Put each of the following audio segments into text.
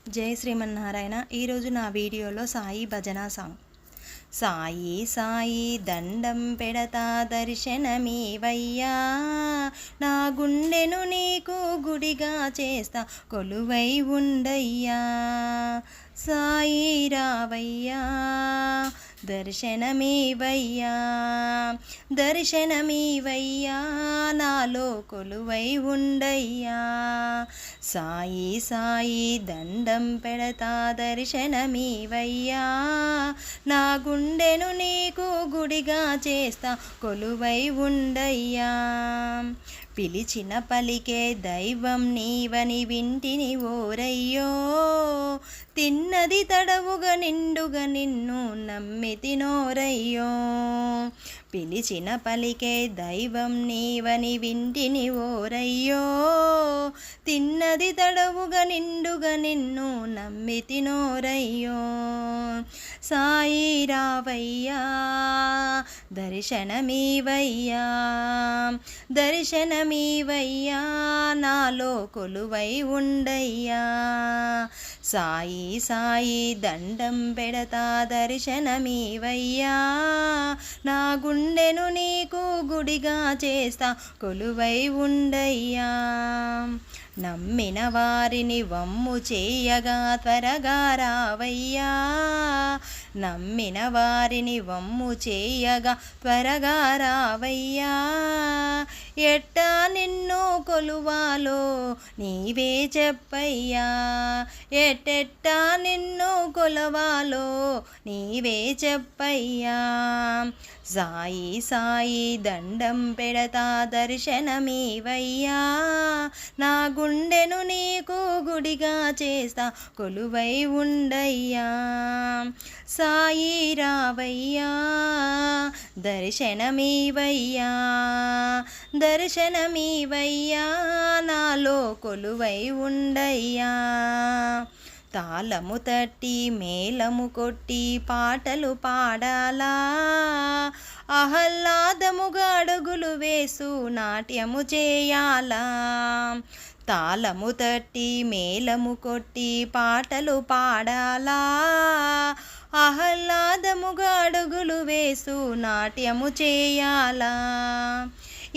జై శ్రీమన్నారాయణ. ఈరోజు నా వీడియోలో సాయి భజన సాంగ్. సాయి సాయి దండం పెడతా దర్శనమీవయ్యా, నా గుండెను నీకు గుడిగా చేస్తా కొలువై ఉండయ్యా. సాయి రావయ్యా దర్శనమీవయ్యా, దర్శనమీవయ్యా నాలో కొలువై ఉండయ్యా. సాయి సాయి దండం పెడతా దర్శనమీవయ్యా, నా గుండెను నీకు గుడిగా చేస్తా కొలువై ఉండయ్యా. పిలిచిన పలికే దైవం నీవని వింటిని ఓరయ్యో, తిన్నది తడవుగా నిండుగా నిన్ను నమ్మితినోరయ్యో. పిలిచిన పలికే దైవం నీవని వింటిని ఓరయ్యో, తిన్నది తడవుగా నిండుగా నిన్ను నమ్మితినోరయ్యో. సాయి రావయ్యా దర్శనమీవయ్యా, దర్శనమీవయ్యా నాలో కొలువై ఉండయ్యా. సాయి సాయి దండం పెడతా దర్శనమీవయ్యా, నా గుండెను నీకు గుడిగా చేస్తా కొలువై ఉండయ్యా. నమ్మిన వారిని వమ్ము చేయగా త్వరగా రావయ్యా, నమ్మిన వారిని వమ్ము చేయగా త్వరగా రావయ్యా. ఎట్టా నిన్ను కొలువాలో నీవే చెప్పయ్యా, ఎట్టెట్టా నిన్ను కొలవాలో నీవే చెప్పయ్యా. సాయి సాయి దండం పెడతా దర్శనమీవయ్యా, నా గుండెను నీకు గుడిగా చేస్తా కొలువై ఉండయ్యా. సాయి రావయ్యా దర్శనమీవయ్యా, దర్శనమీవయ్యా నాలో కొలువై ఉండయ్యా. తాళము తట్టి మేళము కొట్టి పాటలు పాడాలా, ఆహ్లాదముగా అడుగులు వేసు నాట్యము చేయాలా. తాళము తట్టి మేళము కొట్టి పాటలు పాడాలా, ఆహ్లాదముగా అడుగులు వేసు నాట్యము చేయాలా.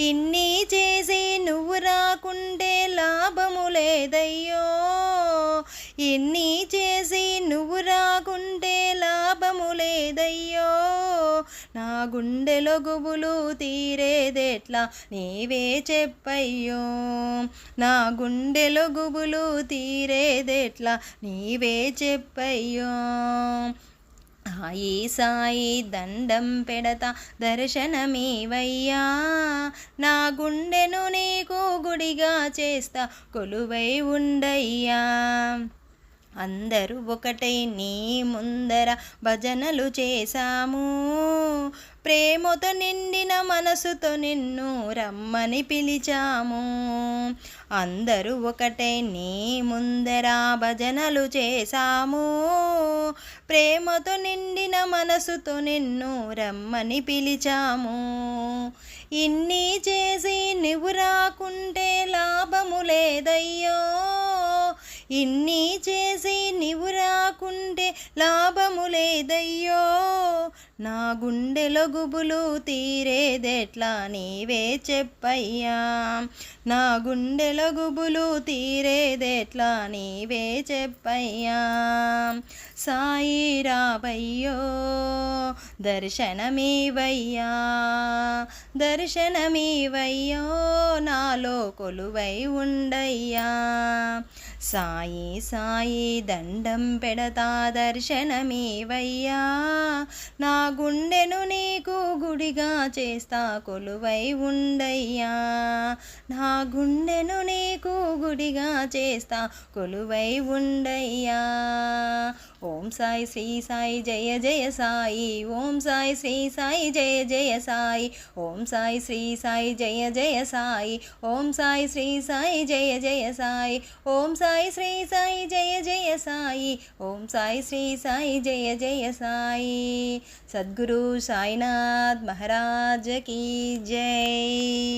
ఇన్ని చేసి నువ్వు రాకుంటే లాభము లేదయ్యో, ఇన్ని చేసి నువ్వు రాకుంటే లాభము లేదయ్యో. నా గుండెలో గుబులు తీరేదెట్లా నీవే చెప్పయ్యో, నా గుండెలో గుబులు తీరేదెట్లా నీవే చెప్పయ్యో. సాయి సాయి దండం పెడతా దర్శనమీవయ్యా, నా గుండెను నీకు గుడిగా చేస్తా కొలువై ఉండయ్యా. అందరూ ఒకటై నీ ముందర భజనలు చేశాము, ప్రేమతో నిండిన మనసుతో నిన్ను రమ్మని పిలిచాము. అందరూ ఒకటై నీ ముందర భజనలు చేశాము, ప్రేమతో నిండిన మనసుతో నిన్ను రమ్మని పిలిచాము. ఇన్ని చేసి నువ్వు రాకుంటే లాభము లేదయ్యో, ఇన్ని చేసి నీవు రాకుంటే లాభము లేదయ్యో. నా గుండెలో గుబులు తీరేదెట్లా నీవే చెప్పయ్యా, నా గుండెలో గుబులు తీరేదెట్లా నీవే చెప్పయ్యా. సాయి రావయ్యో దర్శనమీవయ్యా, దర్శనమీవయ్యో నాలో కొలువై ఉండయ్యా. సాయి సాయి దండం పెడతా దర్శనమీవయ్యా, నా గుండెను నీకు గుడిగా చేస్తా కొలువై ఉండయ్యా. నా గుండెను నీకు గుడిగా చేస్తా కొలువై ఉండయ్యా. ఓం సాయి శ్రీ సాయి జయ జయ సాయి, ఓం సాయి శ్రీ సాయి జయ జయ సాయి, ఓం సాయి శ్రీ సాయి జయ జయ సాయి, ఓం సాయి శ్రీ సాయి జయ జయ సాయి, ఓం సాయి శ్రీ సాయి జయ జయ సాయి, ఓం సాయి శ్రీ సాయి జయ జయ సాయి. సద్గురు సాయినాథ్ మహారాజ్ की जय।